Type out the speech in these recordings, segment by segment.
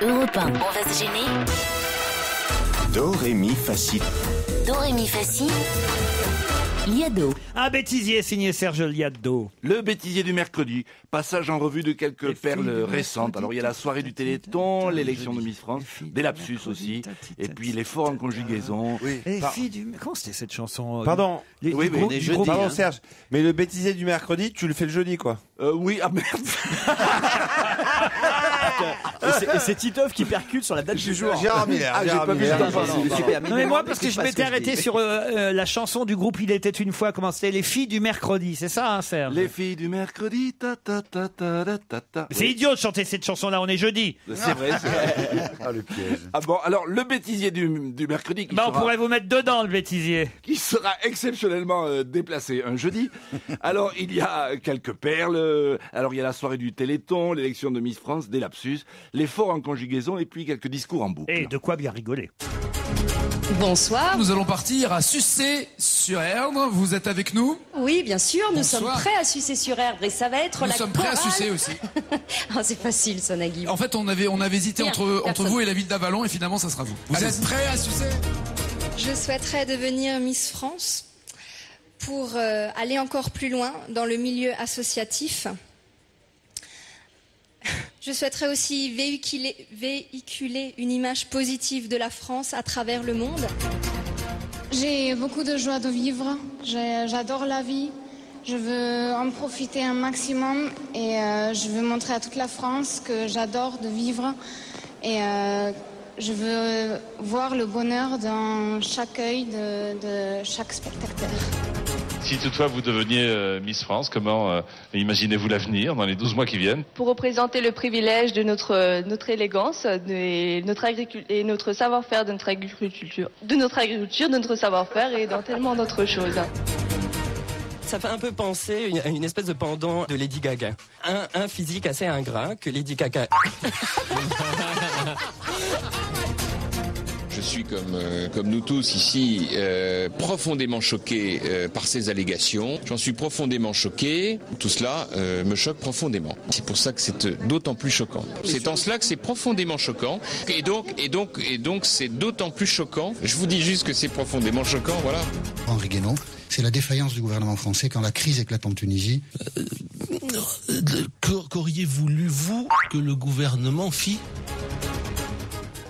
Europe 1. On va se gêner. Do, ré, mi, fa, si. Do, ré, mi, fa, si. Liado. Un bêtisier signé Serge Liado. Le bêtisier du mercredi, passage en revue de quelques perles récentes. Alors il y a la soirée du Téléthon, l'élection de Miss France, des lapsus aussi, et puis les forts en conjugaison. Oui. Les filles du... Comment c'était cette chanson Pardon. Oui, Pardon Serge, mais le bêtisier du mercredi, tu le fais le jeudi quoi. Oui, ah merde. Et c'est Titoff qui percute sur la date du jour. Gérard Miller. Ah, j'ai pas vu ça. Non mais moi parce que je m'étais arrêté sur la chanson du groupe Il était une fois, comment c'était, les filles du mercredi, c'est ça hein, Serge? Les filles du mercredi, ta ta ta ta ta ta ta. C'est idiot de chanter cette chanson-là, on est jeudi. C'est vrai, c'est vrai. Ah le piège. Ah bon, alors le bêtisier du mercredi qui, Bah on sera, pourrait vous mettre dedans le bêtisier. qui sera exceptionnellement déplacé un jeudi. Alors il y a quelques perles, alors il y a la soirée du Téléthon, l'élection de Miss France, des lapsus, les forts en conjugaison et puis quelques discours en boucle. Et de quoi bien rigoler. Bonsoir. Nous allons partir à Sucé-sur-Erdre. Vous êtes avec nous? Oui, bien sûr, nous Bonsoir. sommes prêts à sucer sur Erdre et ça va être Nous la sommes prêts à chorale. sucer aussi. Ah, c'est facile, ça, Nagui. En fait, on avait hésité Bien, entre personne. vous et la ville d'Avalon et finalement, ça sera vous. Vous êtes prêts à sucer? Je souhaiterais devenir Miss France pour aller encore plus loin dans le milieu associatif. Je souhaiterais aussi véhiculer une image positive de la France à travers le monde. J'ai beaucoup de joie de vivre, j'adore la vie, je veux en profiter un maximum et je veux montrer à toute la France que j'adore de vivre et je veux voir le bonheur dans chaque œil de chaque spectateur. Si toutefois vous deveniez Miss France, comment imaginez-vous l'avenir dans les 12 mois qui viennent? Pour représenter le privilège de notre élégance et notre savoir-faire, de notre agriculture, de notre savoir-faire et dans tellement d'autres choses. Ça fait un peu penser à une espèce de pendant de Lady Gaga. Un physique assez ingrat que Lady Gaga. Je suis comme nous tous ici profondément choqué par ces allégations. J'en suis profondément choqué. Tout cela me choque profondément. C'est pour ça que c'est d'autant plus choquant. C'est en cela que c'est profondément choquant. Et donc c'est d'autant plus choquant. Je vous dis juste que c'est profondément choquant, voilà. Henri Guénon, c'est la défaillance du gouvernement français quand la crise éclate en Tunisie. Qu'auriez voulu, vous, que le gouvernement fit?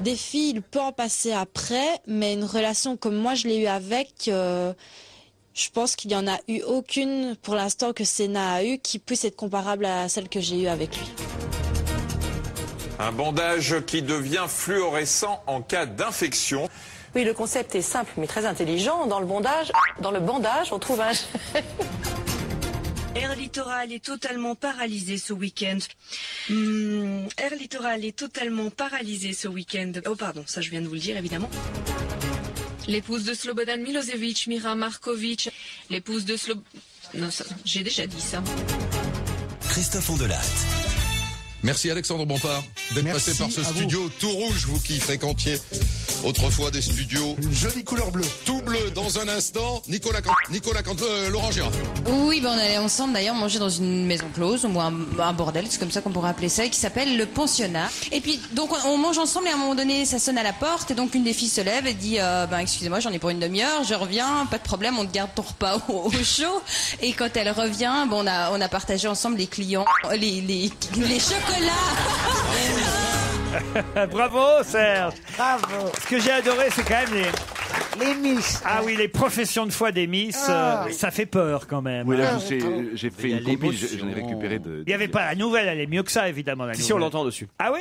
Des filles, il peut en passer après, mais une relation comme moi je l'ai eue avec, je pense qu'il n'y en a eu aucune pour l'instant que Sénat a eu qui puisse être comparable à celle que j'ai eue avec lui. Un bandage qui devient fluorescent en cas d'infection. Oui, le concept est simple mais très intelligent. Dans le bandage, on trouve un... Air Littoral est totalement paralysé ce week-end. Air Littoral est totalement paralysé ce week-end. Oh pardon, ça je viens de vous le dire évidemment. L'épouse de Slobodan Milosevic, Mira Markovic. L'épouse de Non, ça, j'ai déjà dit ça. Christophe Ondelat. Merci Alexandre Bompard d'être passé par ce studio tout rouge, vous qui fréquentiez autrefois des studios. Une jolie couleur bleue. Tout bleu dans un instant. Nicolas Laurent Gérard. Oui, on allait ensemble d'ailleurs manger dans une maison close, ou un bordel, c'est comme ça qu'on pourrait appeler ça, qui s'appelle le pensionnat. Et puis donc on mange ensemble et à un moment donné ça sonne à la porte et donc une des filles se lève et dit excusez-moi, j'en ai pour une demi-heure, je reviens, pas de problème, on te garde ton repas au chaud. Et quand elle revient, on a partagé ensemble les clients, les chocolats. Bravo Serge. Bravo. Ce que j'ai adoré, c'est quand même les Miss. Ah oui, les professions de foi des Miss, ça fait peur quand même. Oui, là, j'ai fait une copie, j'en ai récupéré de... Il n'y avait pas la nouvelle, elle est mieux que ça, évidemment. La Si, on l'entend dessus. Ah oui?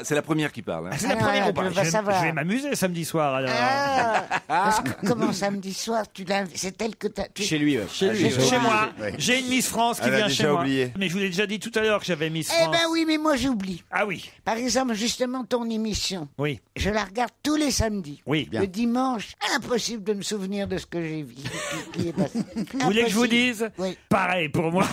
C'est la première qui parle. C'est la première. Je vais m'amuser samedi soir, alors. Parce que, comment samedi soir, c'est elle que tu... Chez lui, Chez moi. Ouais. J'ai une Miss France qui Elle a vient déjà chez moi. oublié. Mais je vous l'ai déjà dit tout à l'heure que j'avais Miss France. Eh ben oui, mais moi j'oublie. Ah oui. Par exemple, justement, ton émission. Oui. Je la regarde tous les samedis. Oui. Le dimanche, impossible de me souvenir de ce que j'ai vu. Qui est passé. Vous voulez que je vous dise? Oui. Pareil pour moi.